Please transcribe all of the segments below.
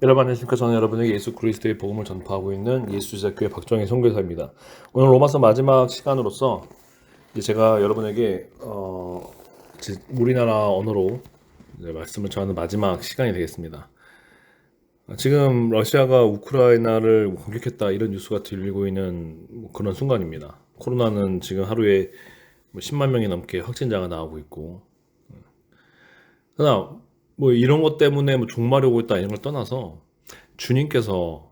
여러분 안녕하십니까. 저는 여러분에게 예수 그리스도의 복음을 전파하고 있는 예수제자교회 박정희 선교사입니다. 오늘 로마서 마지막 시간으로서 이제 제가 여러분에게 우리나라 언어로 이제 말씀을 전하는 마지막 시간이 되겠습니다. 지금 러시아가 우크라이나를 공격했다 이런 뉴스가 들리고 있는 그런 순간입니다. 코로나는 지금 하루에 10만 명이 넘게 확진자가 나오고 있고, 그러나 뭐 이런 것 때문에 뭐 종말이 있다 이런 걸 떠나서 주님께서,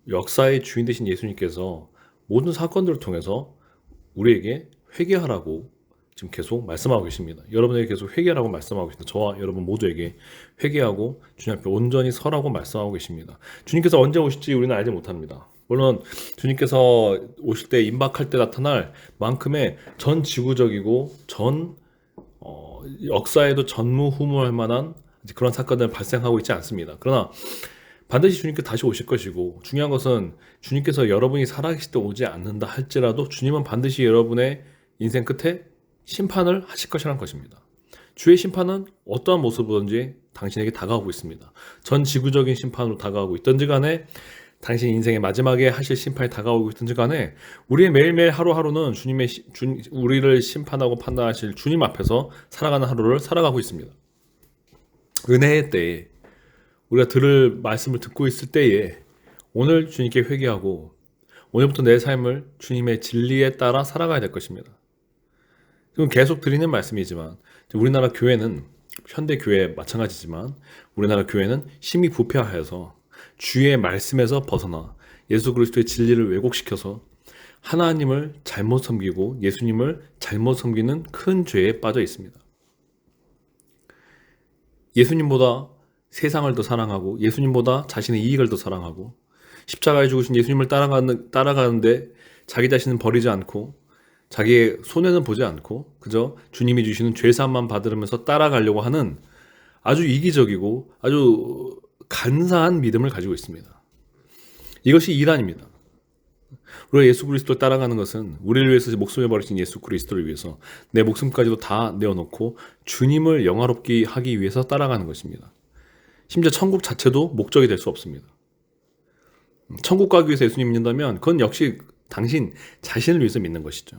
역사의 주인 되신 예수님께서 모든 사건들을 통해서 우리에게 회개하라고 지금 계속 말씀하고 계십니다. 여러분에게 계속 회개하라고 말씀하고 계십니다. 저와 여러분 모두에게 회개하고 주님 앞에 온전히 서라고 말씀하고 계십니다. 주님께서 언제 오실지 우리는 알지 못합니다. 물론 주님께서 오실 때, 임박할 때 나타날 만큼의 전 지구적이고 전 역사에도 전무후무할 만한 그런 사건들 발생하고 있지 않습니다. 그러나 반드시 주님께 다시 오실 것이고, 중요한 것은 주님께서 여러분이 살아계실 때 오지 않는다 할지라도 주님은 반드시 여러분의 인생 끝에 심판을 하실 것이라는 것입니다. 주의 심판은 어떠한 모습이든지 당신에게 다가오고 있습니다. 전 지구적인 심판으로 다가오고 있든지 간에, 당신 인생의 마지막에 하실 심판이 다가오고 있든지 간에, 우리의 매일매일 하루하루는 우리를 심판하고 판단하실 주님 앞에서 살아가는 하루를 살아가고 있습니다. 은혜의 때에, 우리가 들을 말씀을 듣고 있을 때에 오늘 주님께 회개하고 오늘부터 내 삶을 주님의 진리에 따라 살아가야 될 것입니다. 지금 계속 드리는 말씀이지만, 우리나라 교회는, 현대 교회 마찬가지지만 우리나라 교회는 심히 부패하여서 주의 말씀에서 벗어나 예수 그리스도의 진리를 왜곡시켜서 하나님을 잘못 섬기고 예수님을 잘못 섬기는 큰 죄에 빠져 있습니다. 예수님보다 세상을 더 사랑하고 예수님보다 자신의 이익을 더 사랑하고, 십자가에 죽으신 예수님을 따라가는데 자기 자신은 버리지 않고 자기의 손해는 보지 않고 그저 주님이 주시는 죄사함만 받으면서 따라가려고 하는 아주 이기적이고 아주 간사한 믿음을 가지고 있습니다. 이것이 이란입니다. 우리가 예수 그리스도를 따라가는 것은 우리를 위해서 목숨을 버리신 예수 그리스도를 위해서 내 목숨까지도 다 내어놓고 주님을 영화롭게 하기 위해서 따라가는 것입니다. 심지어 천국 자체도 목적이 될 수 없습니다. 천국 가기 위해서 예수님 믿는다면 그건 역시 당신 자신을 위해서 믿는 것이죠.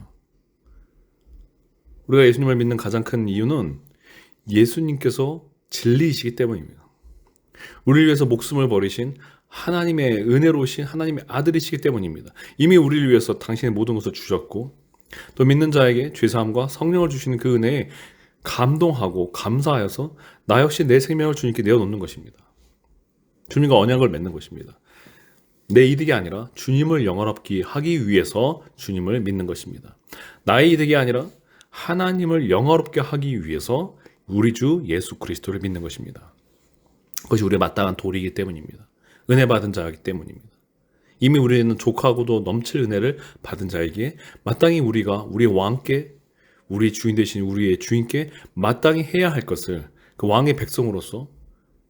우리가 예수님을 믿는 가장 큰 이유는 예수님께서 진리이시기 때문입니다. 우리를 위해서 목숨을 버리신 하나님의 은혜로우신 하나님의 아들이시기 때문입니다. 이미 우리를 위해서 당신의 모든 것을 주셨고, 또 믿는 자에게 죄사함과 성령을 주시는 그 은혜에 감동하고 감사하여서 나 역시 내 생명을 주님께 내어놓는 것입니다. 주님과 언약을 맺는 것입니다. 내 이득이 아니라 주님을 영화롭게 하기 위해서 주님을 믿는 것입니다. 나의 이득이 아니라 하나님을 영화롭게 하기 위해서 우리 주 예수 그리스도를 믿는 것입니다. 그것이 우리의 마땅한 도리이기 때문입니다. 은혜 받은 자이기 때문입니다. 이미 우리는 족하고도 넘칠 은혜를 받은 자에게 마땅히 우리가 우리의 왕께, 우리 주인 되신 우리의 주인께 마땅히 해야 할 것을 그 왕의 백성으로서,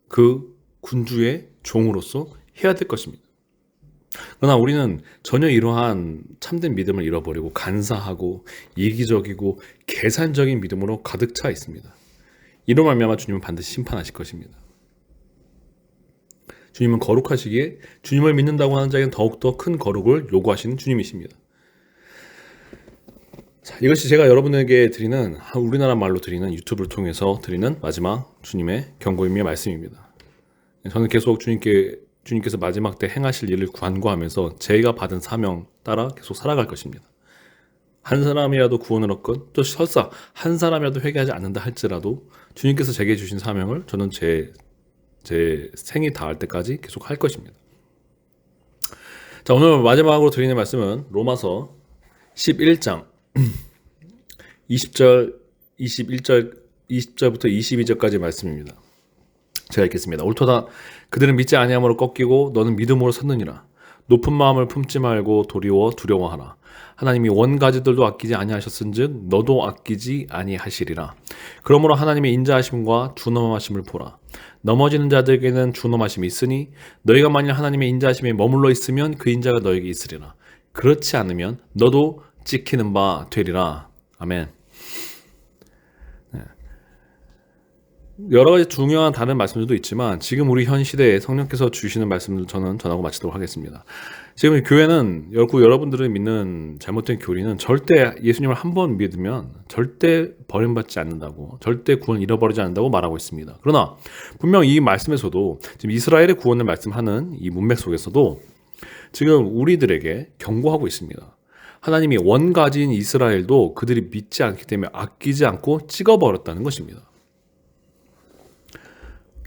그 군주의 종으로서 해야 될 것입니다. 그러나 우리는 전혀 이러한 참된 믿음을 잃어버리고 간사하고 이기적이고 계산적인 믿음으로 가득 차 있습니다. 이로 말미암아 주님은 반드시 심판하실 것입니다. 주님은 거룩하시기에 주님을 믿는다고 하는 자에게는 더욱더 큰 거룩을 요구하시는 주님이십니다. 자, 이것이 제가 여러분에게 드리는, 우리나라 말로 드리는, 유튜브를 통해서 드리는 마지막 주님의 경고임의 말씀입니다. 저는 계속 주님께서 마지막 때 행하실 일을 간구하면서 제가 받은 사명 따라 계속 살아갈 것입니다. 한 사람이라도 구원을 얻건, 또 설사 한 사람이라도 회개하지 않는다 할지라도 주님께서 제게 주신 사명을 저는 제 생이 닿을 때까지 계속 할 것입니다. 자, 오늘 마지막으로 드리는 말씀은 로마서 11장 20절부터 22절까지 말씀입니다. 제가 읽겠습니다. 옳도다. 그들은 믿지 아니함으로 꺾이고 너는 믿음으로 섰느니라. 높은 마음을 품지 말고 도리어 두려워하라. 하나님이 원가지들도 아끼지 아니하셨은즉 너도 아끼지 아니하시리라. 그러므로 하나님의 인자하심과 준엄하심을 보라. 넘어지는 자들에게는 준엄하심이 있으니 너희가 만일 하나님의 인자하심에 머물러 있으면 그 인자가 너에게 있으리라. 그렇지 않으면 너도 찍히는 바 되리라. 아멘. 여러 가지 중요한 다른 말씀들도 있지만 지금 우리 현 시대에 성령께서 주시는 말씀을 저는 전하고 마치도록 하겠습니다. 지금 교회는 여러분들이 믿는 잘못된 교리는 절대 예수님을 한 번 믿으면 절대 버림받지 않는다고, 절대 구원 잃어버리지 않는다고 말하고 있습니다. 그러나 분명 이 말씀에서도 지금 이스라엘의 구원을 말씀하는 이 문맥 속에서도 지금 우리들에게 경고하고 있습니다. 하나님이 원가지인 이스라엘도 그들이 믿지 않기 때문에 아끼지 않고 찍어버렸다는 것입니다.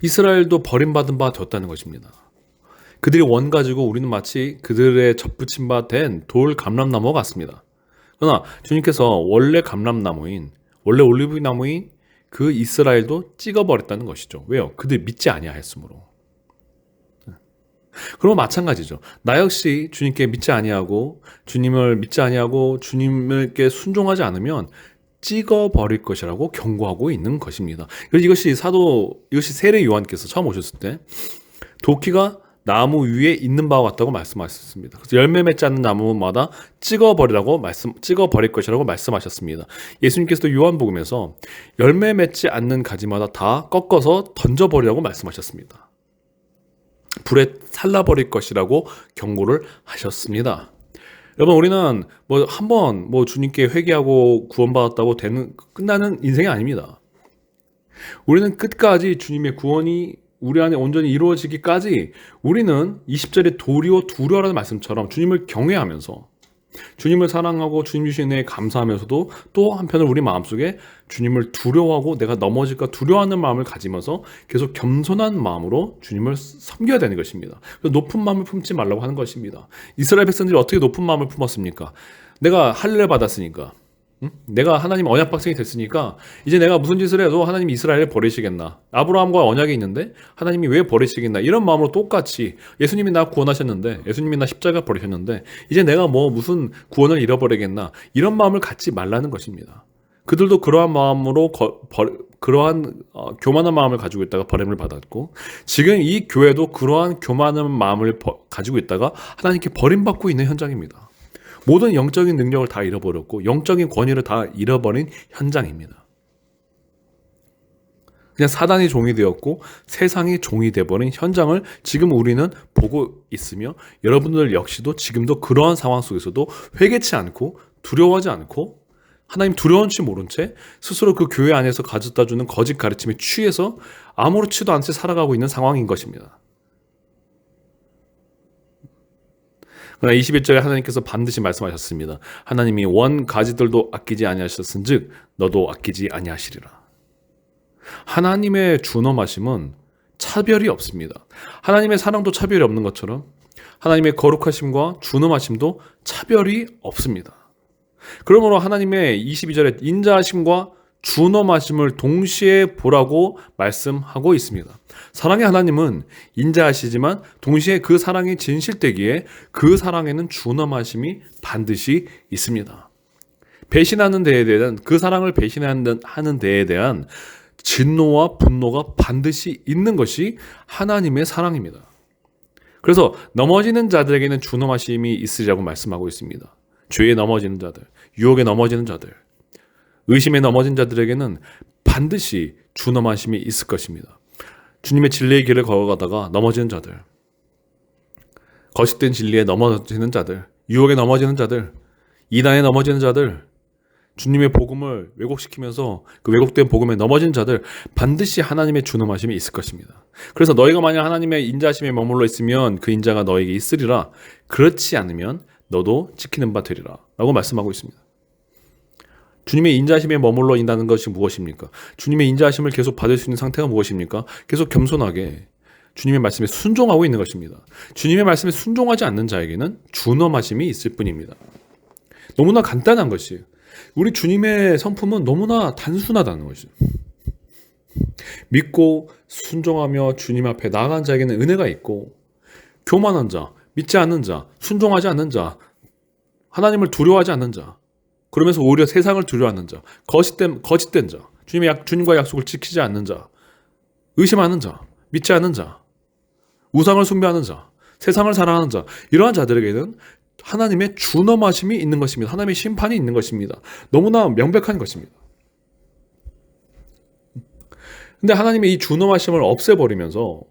이스라엘도 버림받은 바 되었다는 것입니다. 그들이 원 가지고 우리는 마치 그들의 접붙임 바 된 돌 감람나무와 같습니다. 그러나 주님께서 원래 감람나무인, 원래 올리브나무인 그 이스라엘도 찍어버렸다는 것이죠. 왜요? 그들이 믿지 아니하였으므로. 그럼 마찬가지죠. 나 역시 주님께 믿지 아니하고 주님을 믿지 아니하고 주님께 순종하지 않으면 찍어버릴 것이라고 경고하고 있는 것입니다. 그래서 이것이 세례 요한께서 처음 오셨을 때 도끼가 나무 위에 있는 바와 같다고 말씀하셨습니다. 그래서 열매 맺지 않는 나무마다 찍어버릴 것이라고 말씀하셨습니다. 예수님께서도 요한복음에서 열매 맺지 않는 가지마다 다 꺾어서 던져버리라고 말씀하셨습니다. 불에 살라버릴 것이라고 경고를 하셨습니다. 여러분, 우리는 한번 주님께 회개하고 구원받았다고 끝나는 인생이 아닙니다. 우리는 끝까지 주님의 구원이 우리 안에 온전히 이루어지기까지 우리는 20절의 도리어 두려워라는 말씀처럼 주님을 경외하면서 주님을 사랑하고 주님 주신 은혜에 감사하면서도 또 한편으로 우리 마음속에 주님을 두려워하고 내가 넘어질까 두려워하는 마음을 가지면서 계속 겸손한 마음으로 주님을 섬겨야 되는 것입니다. 높은 마음을 품지 말라고 하는 것입니다. 이스라엘 백성들이 어떻게 높은 마음을 품었습니까? 내가 할례를 받았으니까, 내가 하나님 언약 백성이 됐으니까 이제 내가 무슨 짓을 해도 하나님이 이스라엘을 버리시겠나, 아브라함과 언약이 있는데 하나님이 왜 버리시겠나, 이런 마음으로 똑같이 예수님이 나 구원하셨는데, 예수님이 나 십자가 버리셨는데 이제 내가 무슨 구원을 잃어버리겠나, 이런 마음을 갖지 말라는 것입니다. 그들도 그러한 마음으로 교만한 마음을 가지고 있다가 버림을 받았고, 지금 이 교회도 그러한 교만한 마음을 가지고 있다가 하나님께 버림받고 있는 현장입니다. 모든 영적인 능력을 다 잃어버렸고 영적인 권위를 다 잃어버린 현장입니다. 그냥 사단이 종이 되었고 세상이 종이 되어버린 현장을 지금 우리는 보고 있으며, 여러분들 역시도 지금도 그러한 상황 속에서도 회개치 않고 두려워하지 않고 하나님 두려운 줄 모른 채 스스로 그 교회 안에서 가져다주는 거짓 가르침에 취해서 아무렇지도 않게 살아가고 있는 상황인 것입니다. 그러나 21절에 하나님께서 반드시 말씀하셨습니다. 하나님이 원 가지들도 아끼지 아니하셨은즉 너도 아끼지 아니하시리라. 하나님의 준엄하심은 차별이 없습니다. 하나님의 사랑도 차별이 없는 것처럼 하나님의 거룩하심과 준엄하심도 차별이 없습니다. 그러므로 하나님의 22절에 인자하심과 준엄하심을 동시에 보라고 말씀하고 있습니다. 사랑의 하나님은 인자하시지만 동시에 그 사랑이 진실되기에 그 사랑에는 준엄하심이 반드시 있습니다. 배신하는 데에 대한, 그 사랑을 배신하는 데에 대한 진노와 분노가 반드시 있는 것이 하나님의 사랑입니다. 그래서 넘어지는 자들에게는 준엄하심이 있으리라고 말씀하고 있습니다. 죄에 넘어지는 자들, 유혹에 넘어지는 자들, 의심에 넘어진 자들에게는 반드시 준엄하심이 있을 것입니다. 주님의 진리의 길을 걸어가다가 넘어지는 자들, 거짓된 진리에 넘어지는 자들, 유혹에 넘어지는 자들, 이단에 넘어지는 자들, 주님의 복음을 왜곡시키면서 그 왜곡된 복음에 넘어진 자들, 반드시 하나님의 준엄하심이 있을 것입니다. 그래서 너희가 만약 하나님의 인자하심에 머물러 있으면 그 인자가 너에게 있으리라. 그렇지 않으면 너도 지키는 바 되리라 라고 말씀하고 있습니다. 주님의 인자하심에 머물러 있다는 것이 무엇입니까? 주님의 인자하심을 계속 받을 수 있는 상태가 무엇입니까? 계속 겸손하게 주님의 말씀에 순종하고 있는 것입니다. 주님의 말씀에 순종하지 않는 자에게는 준엄하심이 있을 뿐입니다. 너무나 간단한 것이에요. 우리 주님의 성품은 너무나 단순하다는 것이죠. 믿고 순종하며 주님 앞에 나아간 자에게는 은혜가 있고, 교만한 자, 믿지 않는 자, 순종하지 않는 자, 하나님을 두려워하지 않는 자, 그러면서 오히려 세상을 두려워하는 자, 거짓된 자, 주님과 약속을 지키지 않는 자, 의심하는 자, 믿지 않는 자, 우상을 숭배하는 자, 세상을 사랑하는 자, 이러한 자들에게는 하나님의 준엄하심이 있는 것입니다. 하나님의 심판이 있는 것입니다. 너무나 명백한 것입니다. 근데 하나님의 이 준엄하심을 없애버리면서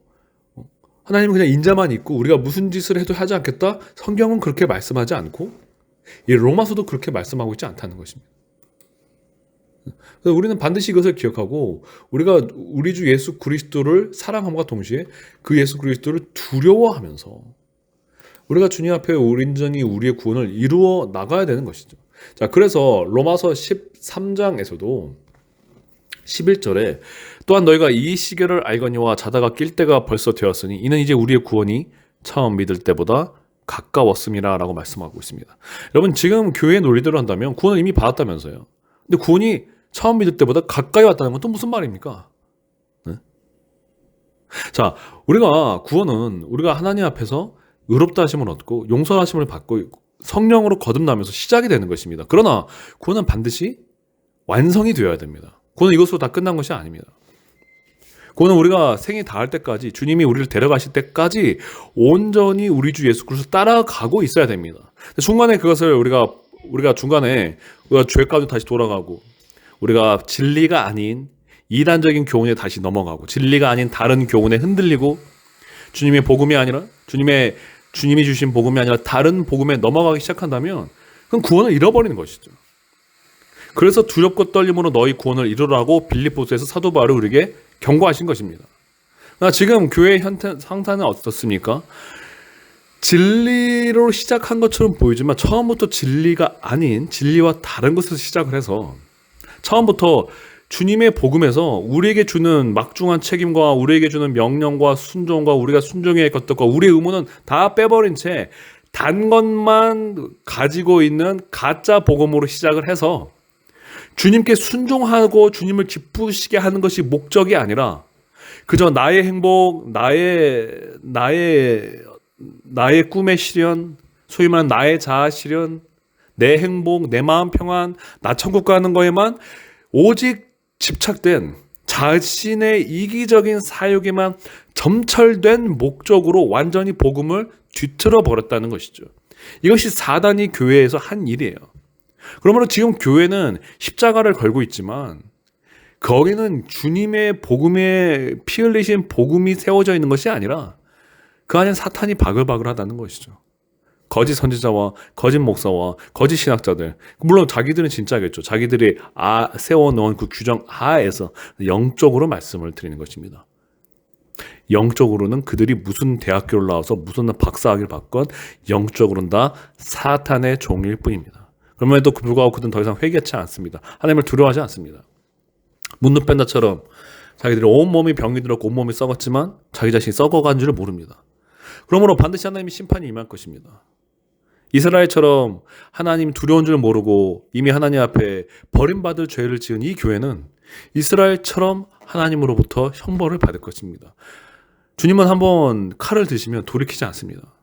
하나님은 그냥 인자만 있고 우리가 무슨 짓을 해도 하지 않겠다? 성경은 그렇게 말씀하지 않고 이 로마서도 그렇게 말씀하고 있지 않다는 것입니다. 그래서 우리는 반드시 이것을 기억하고 우리가 우리 주 예수 그리스도를 사랑함과 동시에 그 예수 그리스도를 두려워하면서 우리가 주님 앞에 온전히 우리의 구원을 이루어 나가야 되는 것이죠. 자, 그래서 로마서 13장에서도 11절에 또한 너희가 이 시계를 알거니와 자다가 낄 때가 벌써 되었으니 이는 이제 우리의 구원이 처음 믿을 때보다 가까웠음이라 라고 말씀하고 있습니다. 여러분, 지금 교회의 논리대로 한다면 구원을 이미 받았다면서요. 근데 구원이 처음 믿을 때보다 가까이 왔다는 건 또 무슨 말입니까? 네? 자, 우리가 구원은 우리가 하나님 앞에서 의롭다 하심을 얻고 용서하심을 받고 성령으로 거듭나면서 시작이 되는 것입니다. 그러나 구원은 반드시 완성이 되어야 됩니다. 구원은 이것으로 다 끝난 것이 아닙니다. 구원은 우리가 생이 닿을 때까지 주님이 우리를 데려가실 때까지 온전히 우리 주 예수 그리스도 따라가고 있어야 됩니다. 중간에 그것을 우리가 중간에 우리가 죄 가운데 다시 돌아가고 우리가 진리가 아닌 이단적인 교훈에 다시 넘어가고 진리가 아닌 다른 교훈에 흔들리고 주님의 복음이 아니라 주님이 주신 복음이 아니라 다른 복음에 넘어가기 시작한다면 그건 구원을 잃어버리는 것이죠. 그래서 두렵고 떨림으로 너희 구원을 이루라고 빌립보서에서 사도 바울이 우리에게 경고하신 것입니다. 지금 교회의 상태는 어떻습니까? 진리로 시작한 것처럼 보이지만 처음부터 진리가 아닌 진리와 다른 것에서 시작을 해서 처음부터 주님의 복음에서 우리에게 주는 막중한 책임과 우리에게 주는 명령과 순종과 우리가 순종해야 할 것들과 우리의 의무는 다 빼버린 채 단 것만 가지고 있는 가짜 복음으로 시작을 해서 주님께 순종하고 주님을 기쁘시게 하는 것이 목적이 아니라 그저 나의 행복, 나의 꿈의 실현, 소위 말하는 나의 자아 실현, 내 행복, 내 마음 평안, 나 천국 가는 거에만 오직 집착된 자신의 이기적인 사욕에만 점철된 목적으로 완전히 복음을 뒤틀어 버렸다는 것이죠. 이것이 사단이 교회에서 한 일이에요. 그러므로 지금 교회는 십자가를 걸고 있지만 거기는 주님의 복음에 피 흘리신 복음이 세워져 있는 것이 아니라 그 안에 사탄이 바글바글하다는 것이죠. 거짓 선지자와 거짓 목사와 거짓 신학자들, 물론 자기들은 진짜겠죠. 자기들이 세워놓은 그 규정 하에서 영적으로 말씀을 드리는 것입니다. 영적으로는 그들이 무슨 대학교를 나와서 무슨 박사학위를 받건 영적으로는 다 사탄의 종일 뿐입니다. 그럼에도 불구하고 그들은 더 이상 회개치 않습니다. 하나님을 두려워하지 않습니다. 문둥팬다처럼 자기들이 온몸이 병이 들었고 온몸이 썩었지만 자기 자신이 썩어간 줄을 모릅니다. 그러므로 반드시 하나님의 심판이 임할 것입니다. 이스라엘처럼 하나님 두려운 줄 모르고 이미 하나님 앞에 버림받을 죄를 지은 이 교회는 이스라엘처럼 하나님으로부터 형벌을 받을 것입니다. 주님은 한번 칼을 드시면 돌이키지 않습니다.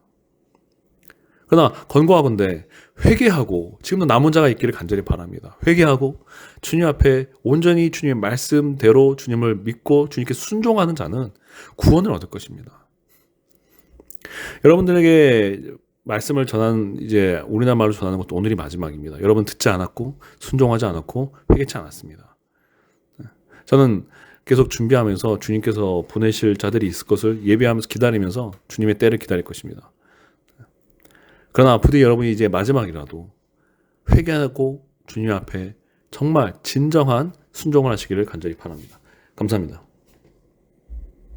그러나 권고하건대 회개하고 지금도 남은 자가 있기를 간절히 바랍니다. 회개하고 주님 앞에 온전히 주님의 말씀대로 주님을 믿고 주님께 순종하는 자는 구원을 얻을 것입니다. 여러분들에게 말씀을 이제 우리나라 말로 전하는 것도 오늘이 마지막입니다. 여러분 듣지 않았고 순종하지 않았고 회개치 않았습니다. 저는 계속 준비하면서 주님께서 보내실 자들이 있을 것을 예배하면서 기다리면서 주님의 때를 기다릴 것입니다. 그러나 부디 여러분이 이제 마지막이라도 회개하고 주님 앞에 정말 진정한 순종을 하시기를 간절히 바랍니다. 감사합니다.